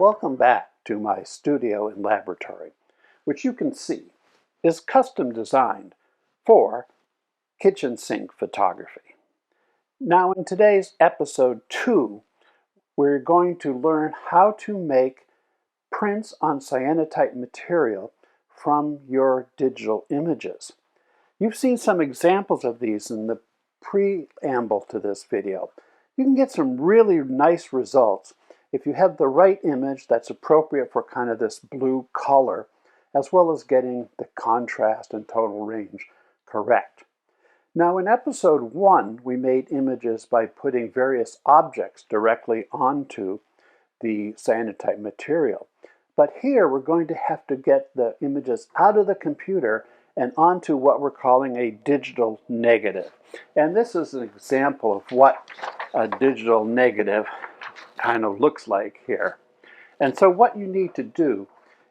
welcome back to my studio and laboratory, which you can see is custom designed for kitchen sink photography. Now in today's episode 2, we're going to learn how to make prints on cyanotype material from your digital images. You've seen some examples of these in the preamble to this video. You can get some really nice results if you have the right image that's appropriate for kind of this blue color, as well as getting the contrast and total range correct. Now in episode 1, we made images by putting various objects directly onto the cyanotype material. But here we're going to have to get the images out of the computer and onto what we're calling a digital negative. And this is an example of what a digital negative kind of looks like here. And so what you need to do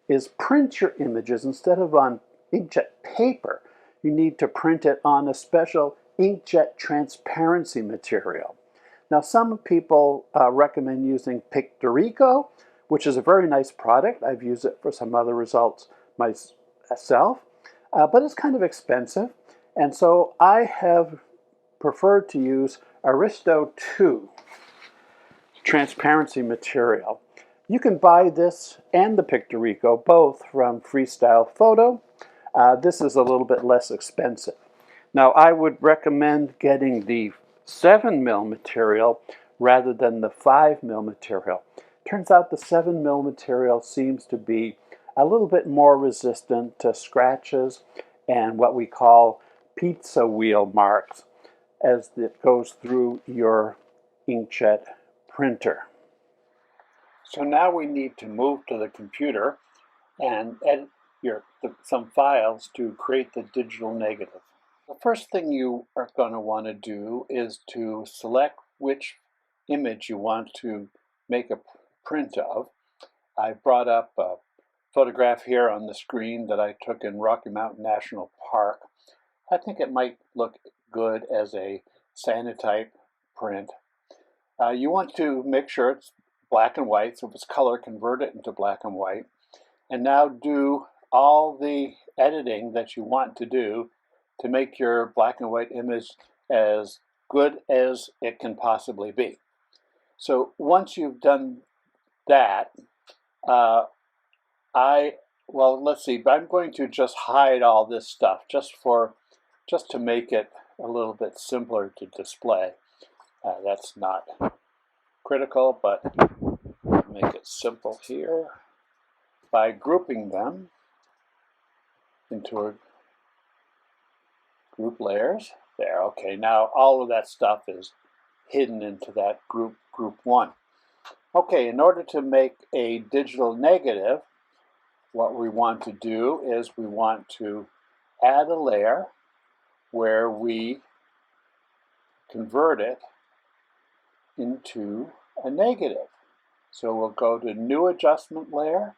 is print your images instead of on inkjet paper. You need to print it on a special inkjet transparency material. Now some people recommend using Pictorico, which is a very nice product. I've used it for some other results myself, but it's kind of expensive. And so I have preferred to use Aristo 2 transparency material. You can buy this and the Pictorico both from Freestyle Photo. This is a little bit less expensive. Now I would recommend getting the 7mm material rather than the 5mm material. Turns out the 7mm material seems to be a little bit more resistant to scratches and what we call pizza wheel marks as it goes through your inkjet printer. So now we need to move to the computer and edit some files to create the digital negative. The first thing you are going to want to do is to select which image you want to make a print of. I brought up a photograph here on the screen that I took in Rocky Mountain National Park. I think it might look good as a cyanotype print. You want to make sure it's black and white, so if it's color, convert it into black and white. And now do all the editing that you want to do to make your black and white image as good as it can possibly be. So once you've done that, let's see, I'm going to just hide all this stuff just to make it a little bit simpler to display. That's not critical, but make it simple here by grouping them into a group layers. There, okay, now all of that stuff is hidden into that group 1. Okay, in order to make a digital negative, what we want to do is we want to add a layer where we convert it into a negative. So we'll go to New Adjustment Layer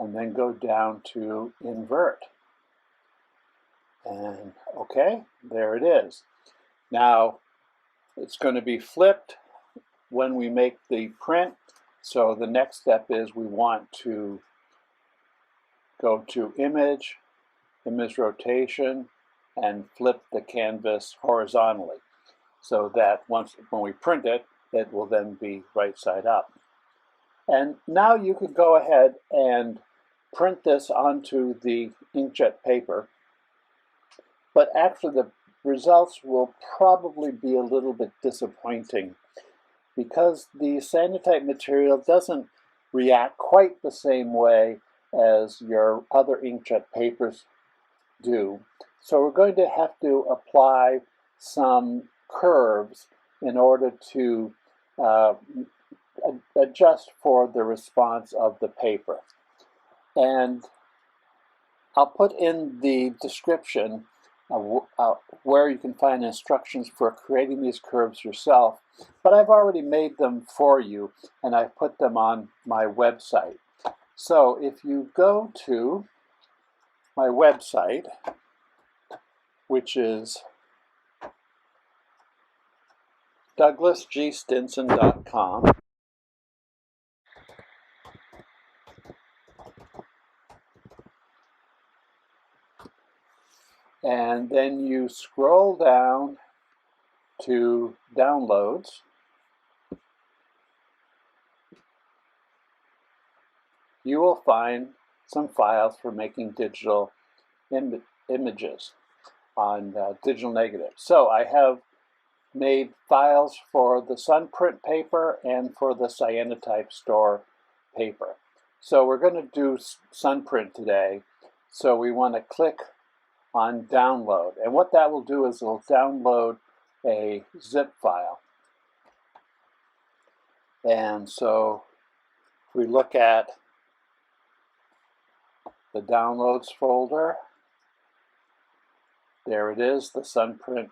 and then go down to Invert. And okay, there it is. Now it's going to be flipped when we make the print. So the next step is we want to go to Image, Image Rotation, and flip the canvas horizontally so that when we print it, it will then be right side up. And now you could go ahead and print this onto the inkjet paper, but actually the results will probably be a little bit disappointing because the cyanotype material doesn't react quite the same way as your other inkjet papers do. So we're going to have to apply some curves in order to adjust for the response of the paper. And I'll put in the description where you can find instructions for creating these curves yourself, but I've already made them for you and I've put them on my website. So if you go to my website, which is douglasgstinson.com, and then you scroll down to Downloads. You will find some files for making digital images on digital negative. So I have made files for the Sunprint paper and for the Cyanotype Store paper. So we're going to do Sunprint today. So we want to click on Download. And what that will do is it'll download a zip file. And so if we look at the Downloads folder, there it is, the Sunprint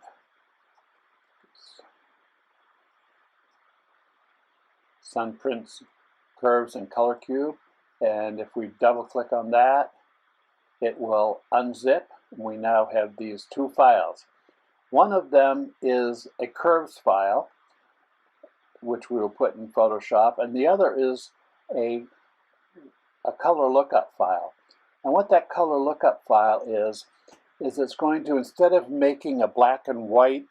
Curves and Color Cube. And if we double click on that, it will unzip. We now have these two files. One of them is a curves file, which we will put in Photoshop, and the other is a color lookup file. And what that color lookup file is it's going to, instead of making a black and white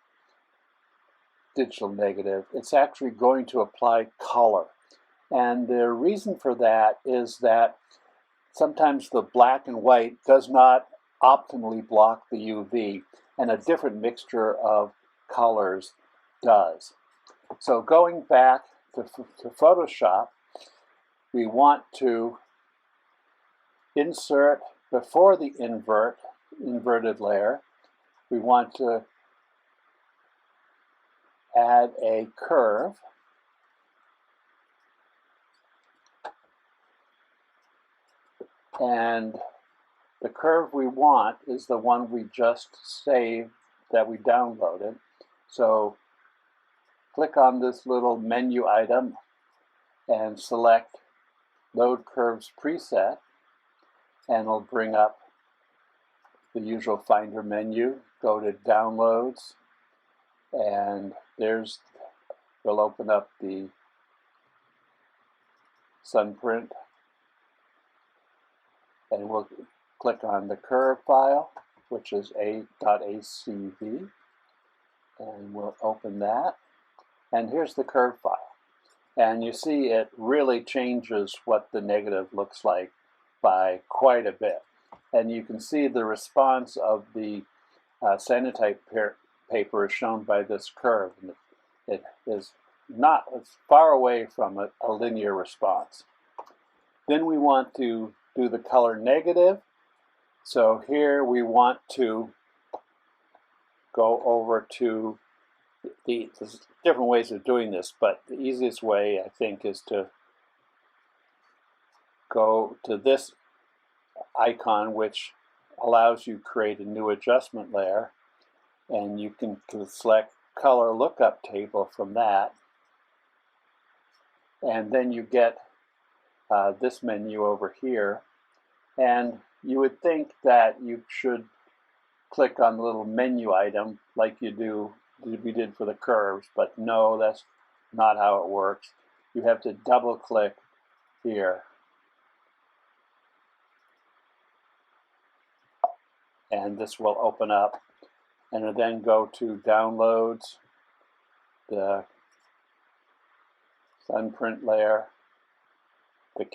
digital negative, it's actually going to apply color. And the reason for that is that sometimes the black and white does not optimally block the UV, and a different mixture of colors does. So going back to Photoshop, we want to insert before the inverted layer. We want to add a curve. And the curve we want is the one we just saved that we downloaded. So click on this little menu item and select Load Curves Preset, and it'll bring up the usual Finder menu. Go to Downloads, and we'll open up the Sunprint, and we'll click on the curve file, which is a.acv, and we'll open that. And here's the curve file. And you see it really changes what the negative looks like by quite a bit. And you can see the response of the Cyanotype paper is shown by this curve. It is not, it's far away from a linear response. Then we want to do the color negative. So here we want to go over to there's different ways of doing this, but the easiest way, I think, is to go to this icon, which allows you to create a new adjustment layer, and you can select color lookup table from that, and then you get this menu over here. And you would think that you should click on the little menu item like we did for the curves, but no, that's not how it works. You have to double click here. And this will open up, and then go to Downloads, the Sunprint layer, the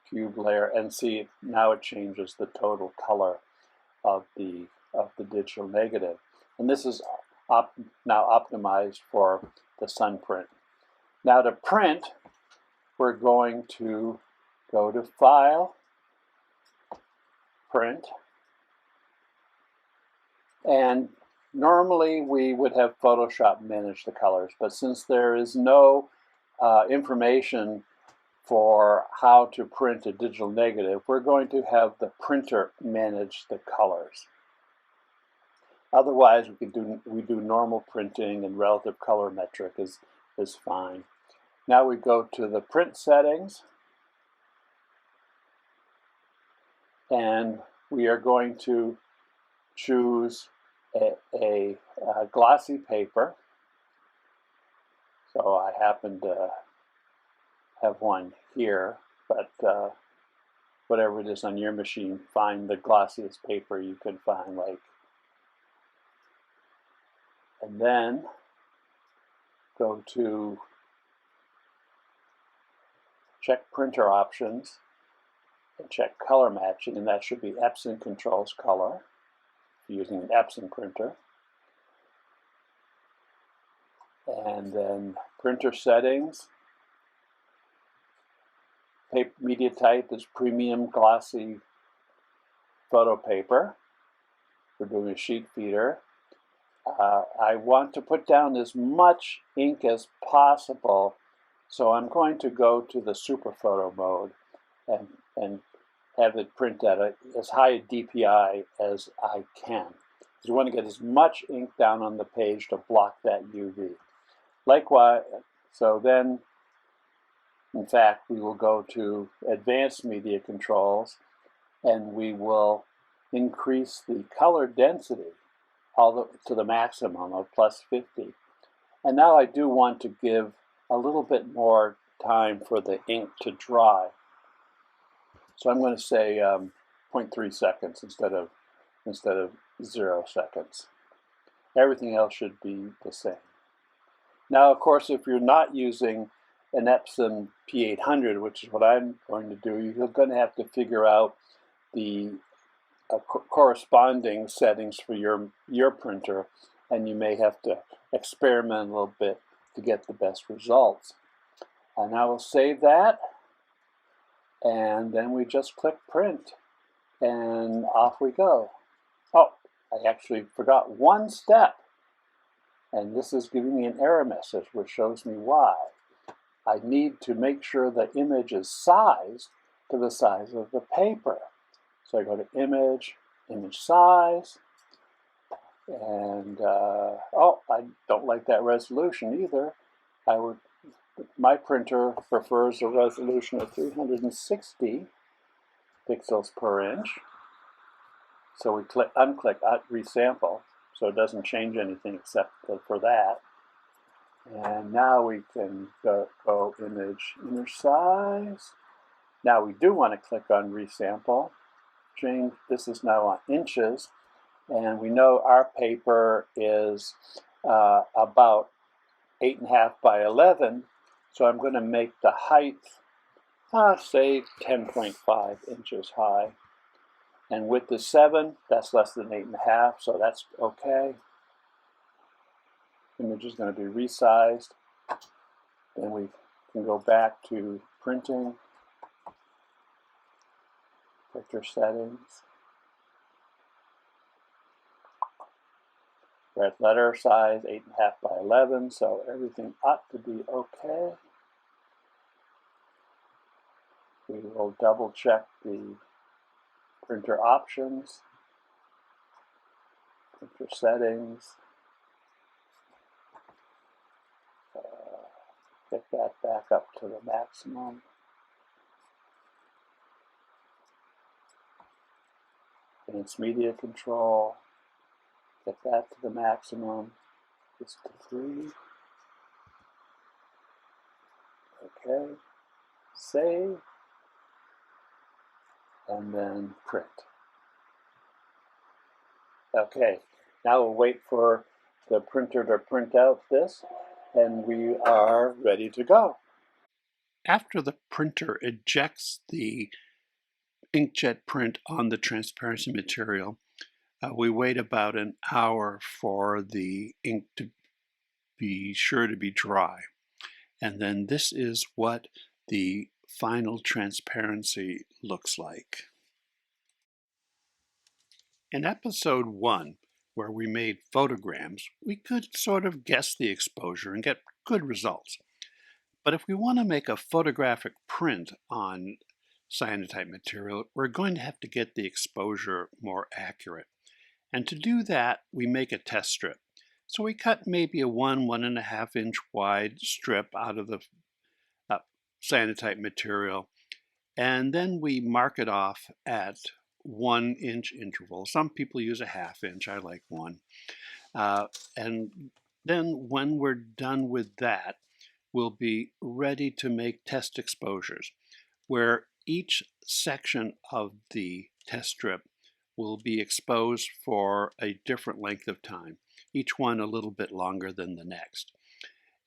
cube layer, and see now it changes the total color of the digital negative. And this is now optimized for the Sunprint. Now to print, we're going to go to File, Print, and normally we would have Photoshop manage the colors, but since there is no information for how to print a digital negative, we're going to have the printer manage the colors. Otherwise, we do normal printing, and relative colorimetric is fine. Now we go to the print settings, and we are going to choose a glossy paper. So I happen to have one here, but whatever it is on your machine, find the glossiest paper you can find, like And then go to check printer options and check color matching, and that should be Epson controls color if you're using an Epson printer. And then printer settings. Media type is premium glossy photo paper. We're doing a sheet feeder. I want to put down as much ink as possible, so I'm going to go to the super photo mode and have it print at as high a DPI as I can. You want to get as much ink down on the page to block that UV. Likewise, so then, in fact, we will go to advanced media controls, and we will increase the color density to the maximum of +50. And now I do want to give a little bit more time for the ink to dry. So I'm going to say 0.3 seconds instead of 0 seconds. Everything else should be the same. Now, of course, if you're not using an Epson P800, which is what I'm going to do, you're going to have to figure out the corresponding settings for your printer, and you may have to experiment a little bit to get the best results. And I will save that, and then we just click print, and off we go. Oh, I actually forgot one step, and this is giving me an error message which shows me why. I need to make sure the image is sized to the size of the paper. So I go to image, image size, and oh, I don't like that resolution either. My printer prefers a resolution of 360 pixels per inch. So we unclick resample, so it doesn't change anything except for that. And now we can go image size. Now we do want to click on resample. Change, this is now on inches, and we know our paper is about 8.5 by 11, so I'm going to make the height, say 10.5 inches high. And width is 7, that's less than 8.5, so that's okay. Image is going to be resized. Then we can go back to printing, printer settings. We're at letter size 8.5 by 11, so everything ought to be okay. We will double check the printer options, printer settings. Get that back up to the maximum. Advanced media control. Get that to the maximum. Just to 3. Okay. Save. And then print. Okay. Now we'll wait for the printer to print out this, and we are ready to go. After the printer ejects the inkjet print on the transparency material, we wait about an hour for the ink to be sure to be dry. And then this is what the final transparency looks like. In episode 1, where we made photograms, we could sort of guess the exposure and get good results. But if we want to make a photographic print on cyanotype material, we're going to have to get the exposure more accurate. And to do that, we make a test strip. So we cut maybe a 1.5 inch wide strip out of the cyanotype material, and then we mark it off at 1 inch interval. Some people use a 1/2 inch, I like 1. And then when we're done with that, we'll be ready to make test exposures, where each section of the test strip will be exposed for a different length of time, each one a little bit longer than the next.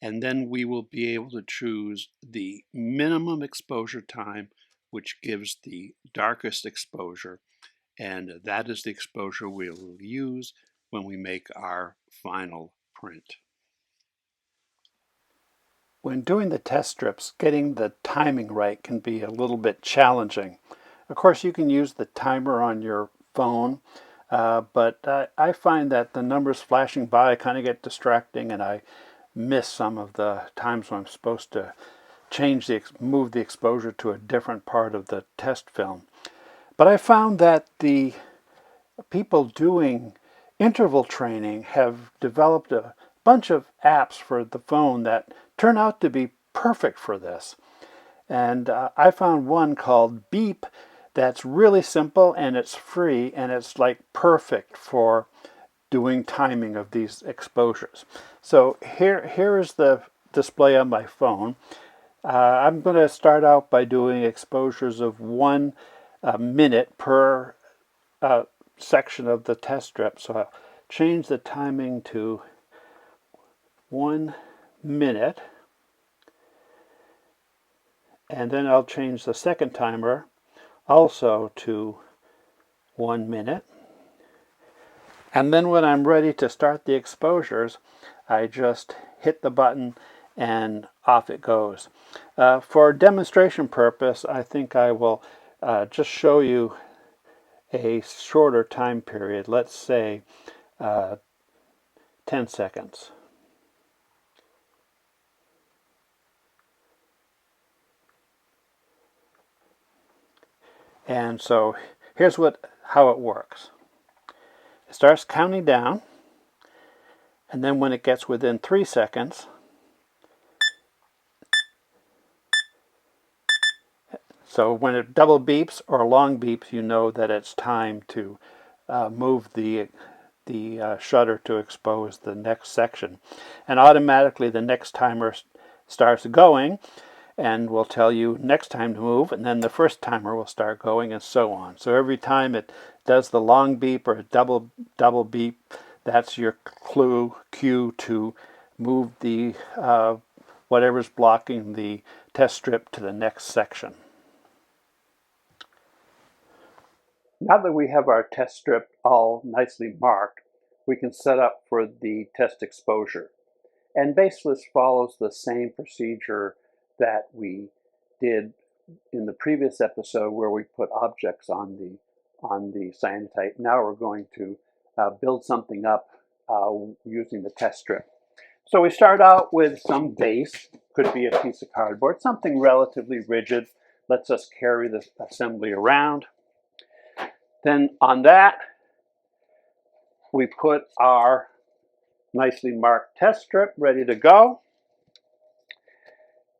And then we will be able to choose the minimum exposure time, which gives the darkest exposure, and that is the exposure we will use when we make our final print. When doing the test strips, getting the timing right can be a little bit challenging. Of course, you can use the timer on your phone, but I find that the numbers flashing by kind of get distracting, and I miss some of the times when I'm supposed to move the exposure to a different part of the test film. But I found that the people doing interval training have developed a bunch of apps for the phone that turn out to be perfect for this. And I found one called Beep that's really simple and it's free and it's like perfect for doing timing of these exposures. So here is the display on my phone. I'm going to start out by doing exposures of 1 minute per section of the test strip. So I'll change the timing to 1 minute. And then I'll change the second timer also to 1 minute. And then when I'm ready to start the exposures, I just hit the button and off it goes. For demonstration purpose, I think I will just show you a shorter time period, let's say 10 seconds. And so here's how it works. It starts counting down, and then when it gets within 3 seconds, so when it double beeps or long beeps, you know that it's time to move the shutter to expose the next section. And automatically the next timer starts going and will tell you next time to move, and then the first timer will start going, and so on. So every time it does the long beep or double beep, that's your cue to move the whatever's blocking the test strip to the next section. Now that we have our test strip all nicely marked, we can set up for the test exposure. And Baseless follows the same procedure that we did in the previous episode where we put objects on the cyanotype. Now we're going to build something up using the test strip. So we start out with some base, could be a piece of cardboard, something relatively rigid, lets us carry the assembly around. Then on that, we put our nicely marked test strip ready to go.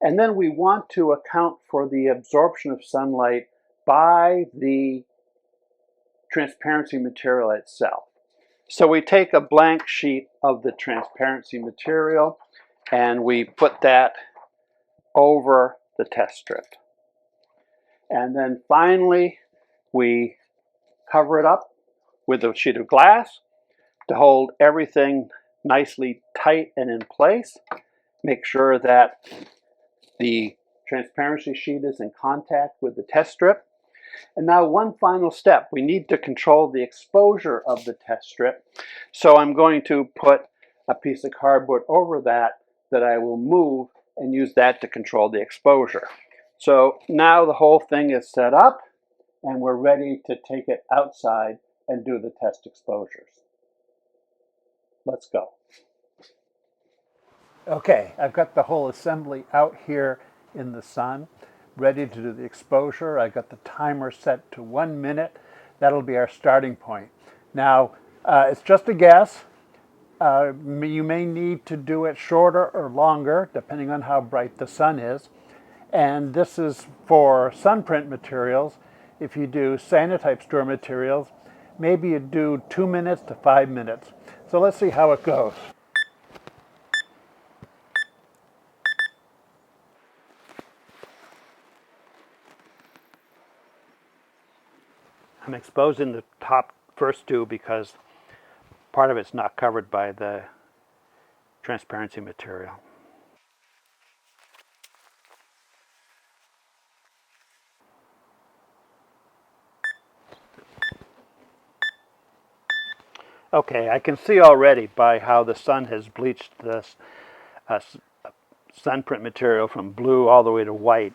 And then we want to account for the absorption of sunlight by the transparency material itself. So we take a blank sheet of the transparency material and we put that over the test strip. And then finally, we cover it up with a sheet of glass to hold everything nicely tight and in place. Make sure that the transparency sheet is in contact with the test strip. And now one final step. We need to control the exposure of the test strip. So I'm going to put a piece of cardboard over that I will move and use that to control the exposure. So now the whole thing is set up and we're ready to take it outside and do the test exposures. Let's go. Okay, I've got the whole assembly out here in the sun, ready to do the exposure. I got the timer set to 1 minute. That'll be our starting point. Now, it's just a guess. You may need to do it shorter or longer, depending on how bright the sun is. And this is for sunprint materials. If you do Cyanotype store materials, maybe you do 2 minutes to 5 minutes. So let's see how it goes. I'm exposing the top first two because part of it's not covered by the transparency material. Okay, I can see already by how the sun has bleached this sunprint material from blue all the way to white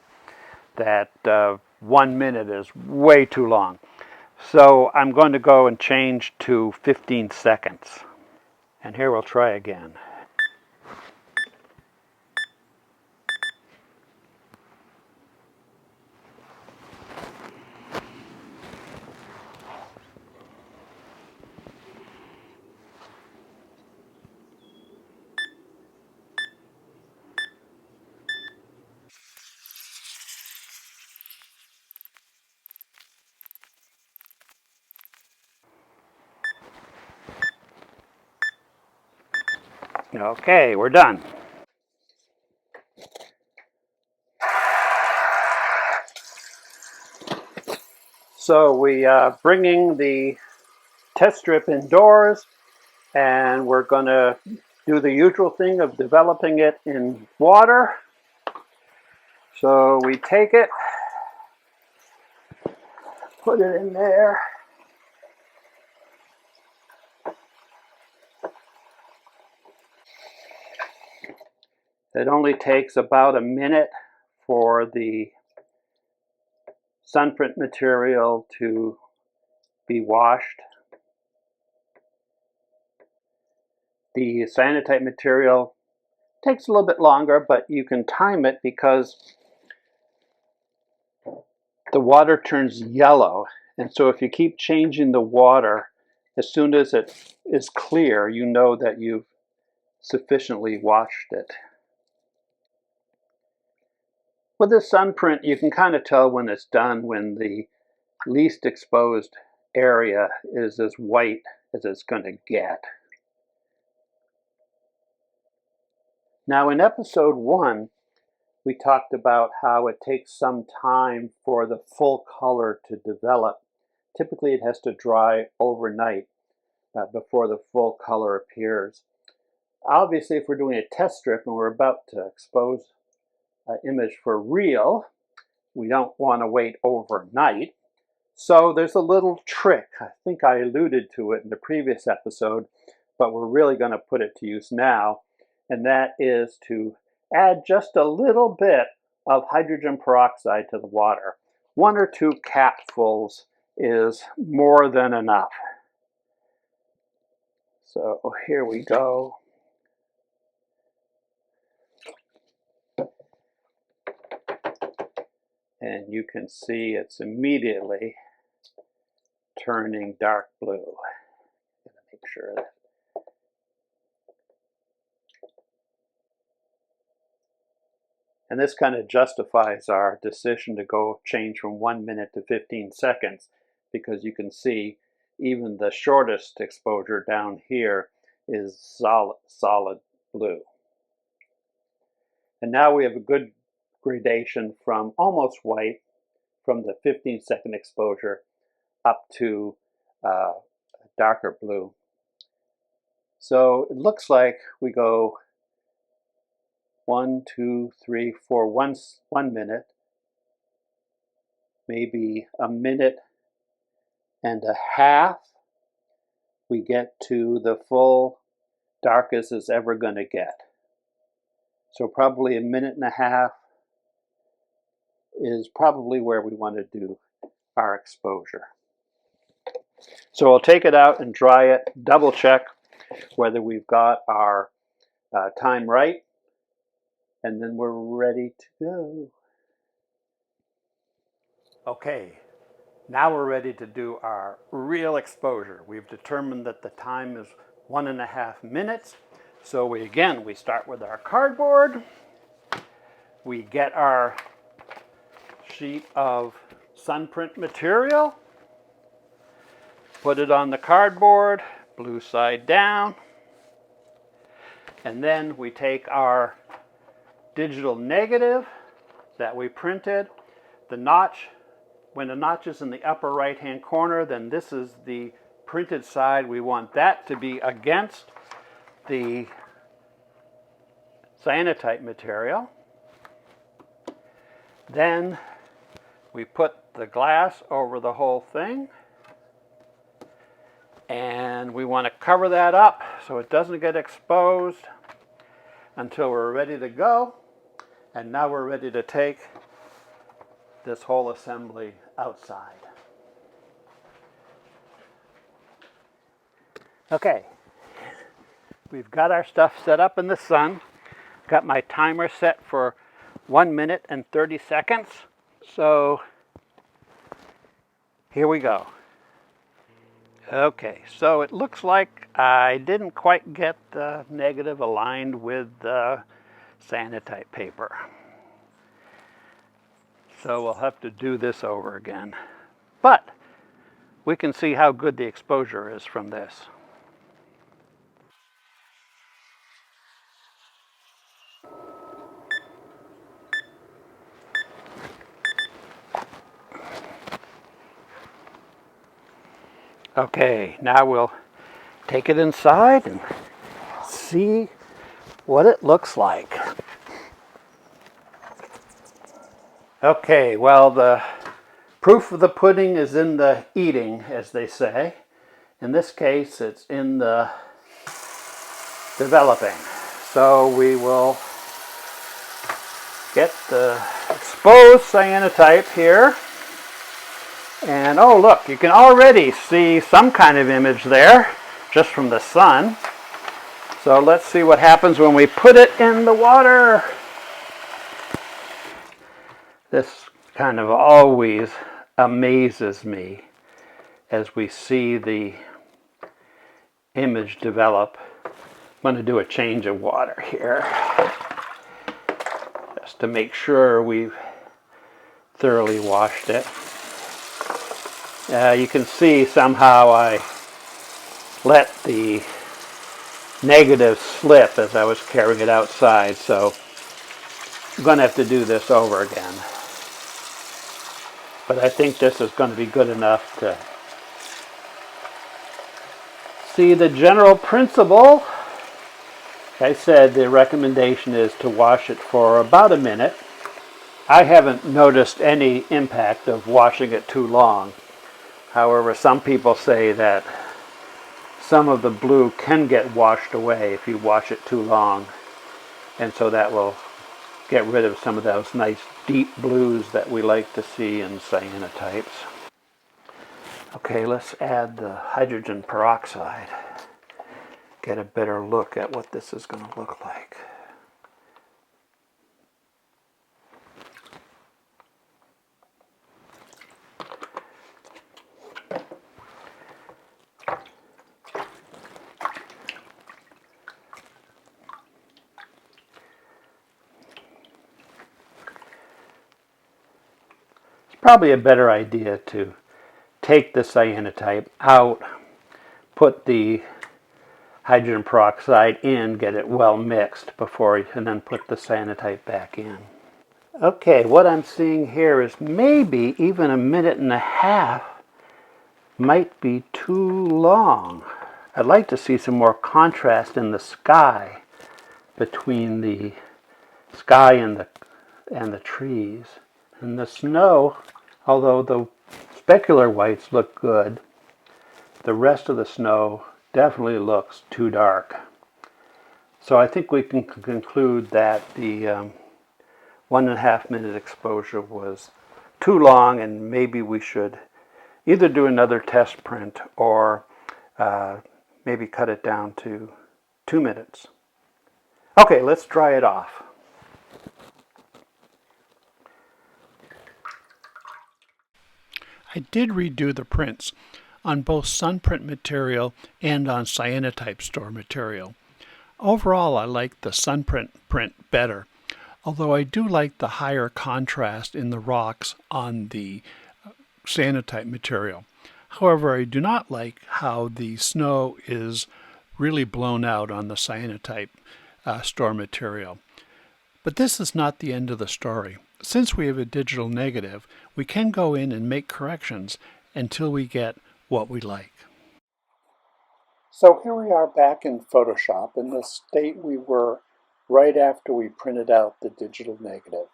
that 1 minute is way too long. So I'm going to go and change to 15 seconds. And here we'll try again. Okay, we're done. So we bringing the test strip indoors, and we're going to do the usual thing of developing it in water. So we take it, put it in there. It only takes about a minute for the sunprint material to be washed. The cyanotype material takes a little bit longer, but you can time it because the water turns yellow. And so if you keep changing the water, as soon as it is clear, you know that you've sufficiently washed it. With this sunprint, you can kind of tell when it's done when the least exposed area is as white as it's going to get. Now in episode 1, we talked about how it takes some time for the full color to develop. Typically it has to dry overnight before the full color appears. Obviously, if we're doing a test strip and we're about to expose an image for real, we don't want to wait overnight. So there's a little trick. I think I alluded to it in the previous episode, but we're really going to put it to use now, and that is to add just a little bit of hydrogen peroxide to the water. 1 or 2 capfuls is more than enough. So here we go. And you can see it's immediately turning dark blue. I'm going to make sure that. And this kind of justifies our decision to go change from 1 minute to 15 seconds, because you can see even the shortest exposure down here is solid blue. And now we have a good gradation from almost white, from the 15-second exposure, up to darker blue. So it looks like we go 1, 2, 3, 4, 1 minute, maybe a minute and a half, we get to the full darkest it's ever going to get. So probably a minute and a half is probably where we want to do our exposure. So we'll take it out and dry it, double check whether we've got our time right, and then we're ready to go. Okay, now we're ready to do our real exposure. We've determined that the time is 1.5 minutes. So we start with our cardboard. We get our sheet of sunprint material, put it on the cardboard, blue side down, and then we take our digital negative that we printed. The notch When the notch is in the upper right hand corner, then this is the printed side. We want that to be against the cyanotype material. Then we put the glass over the whole thing, and we want to cover that up so it doesn't get exposed until we're ready to go. And now we're ready to take this whole assembly outside. Okay, we've got our stuff set up in the sun. Got my timer set for 1 minute and 30 seconds. So here we go. Okay, so it looks like I didn't quite get the negative aligned with the Cyanotype paper. So we'll have to do this over again. But we can see how good the exposure is from this. Okay, now we'll take it inside and see what it looks like. Okay, well, the proof of the pudding is in the eating, as they say. In this case, it's in the developing. So we will get the exposed cyanotype here. And oh look, you can already see some kind of image there just from the sun. So let's see what happens when we put it in the water. This kind of always amazes me as we see the image develop. I'm going to do a change of water here just to make sure we've thoroughly washed it. You can see somehow I let the negative slip as I was carrying it outside, so I'm going to have to do this over again. But I think this is going to be good enough to see the general principle. Like I said, the recommendation is to wash it for about a minute. I haven't noticed any impact of washing it too long. However, some people say that some of the blue can get washed away if you wash it too long. And so that will get rid of some of those nice deep blues that we like to see in cyanotypes. Okay, let's add the hydrogen peroxide. Get a better look at what this is going to look like. Probably a better idea to take the cyanotype out, put the hydrogen peroxide in, get it well mixed before, and then put the cyanotype back in. Okay, what I'm seeing here is maybe even 1.5 minutes might be too long. I'd like to see some more contrast in the sky between the sky and the trees. And the snow, although the specular whites look good, the rest of the snow definitely looks too dark. So I think we can conclude that the 1.5 minute exposure was too long, and maybe we should either do another test print or maybe cut it down to 2 minutes. Okay, let's dry it off. I did redo the prints on both Sunprint material and on Cyanotype store material. Overall, I like the Sunprint print better, although I do like the higher contrast in the rocks on the Cyanotype material. However, I do not like how the snow is really blown out on the Cyanotype store material. But this is not the end of the story. Since we have a digital negative, we can go in and make corrections until we get what we like. So here we are back in Photoshop in the state we were right after we printed out the digital negative.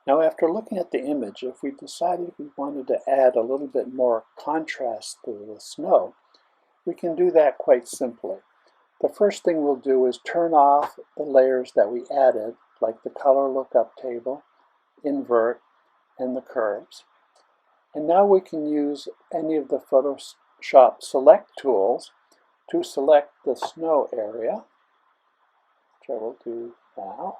Now, after looking at the image, if we decided we wanted to add a little bit more contrast to the snow, we can do that quite simply. The first thing we'll do is turn off the layers that we added, like the color lookup table, invert, and the curves. And now we can use any of the Photoshop select tools to select the snow area, which I will do now.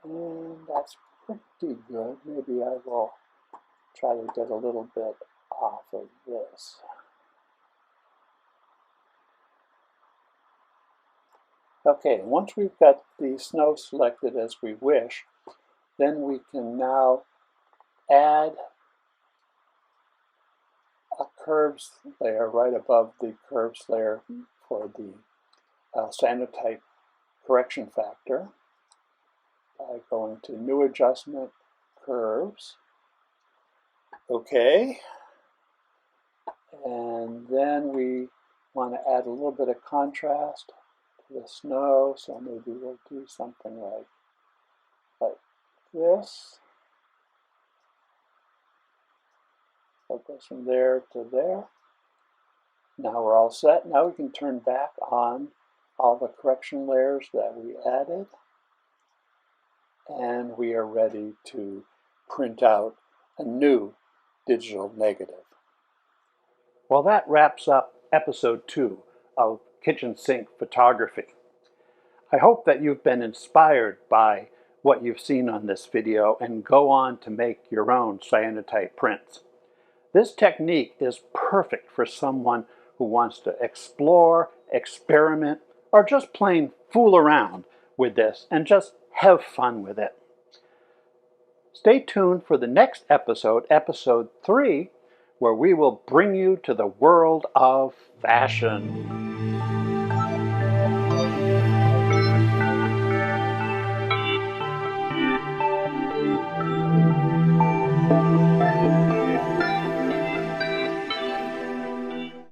And that's pretty good. Maybe I will try to get a little bit off of this. Okay, once we've got the snow selected as we wish, then we can now add a curves layer right above the curves layer for the Cyanotype correction factor by going to New Adjustment, Curves. Okay. And then we want to add a little bit of contrast to the snow, so maybe we'll do something like this. So it goes from there to there. Now we're all set. Now we can turn back on all the correction layers that we added. And we are ready to print out a new digital negative. Well, that wraps up episode 2 of Kitchen Sink Photography. I hope that you've been inspired by what you've seen on this video and go on to make your own cyanotype prints. This technique is perfect for someone who wants to explore, experiment, or just plain fool around with this and just have fun with it. Stay tuned for the next episode, episode 3, where we will bring you to the world of fashion.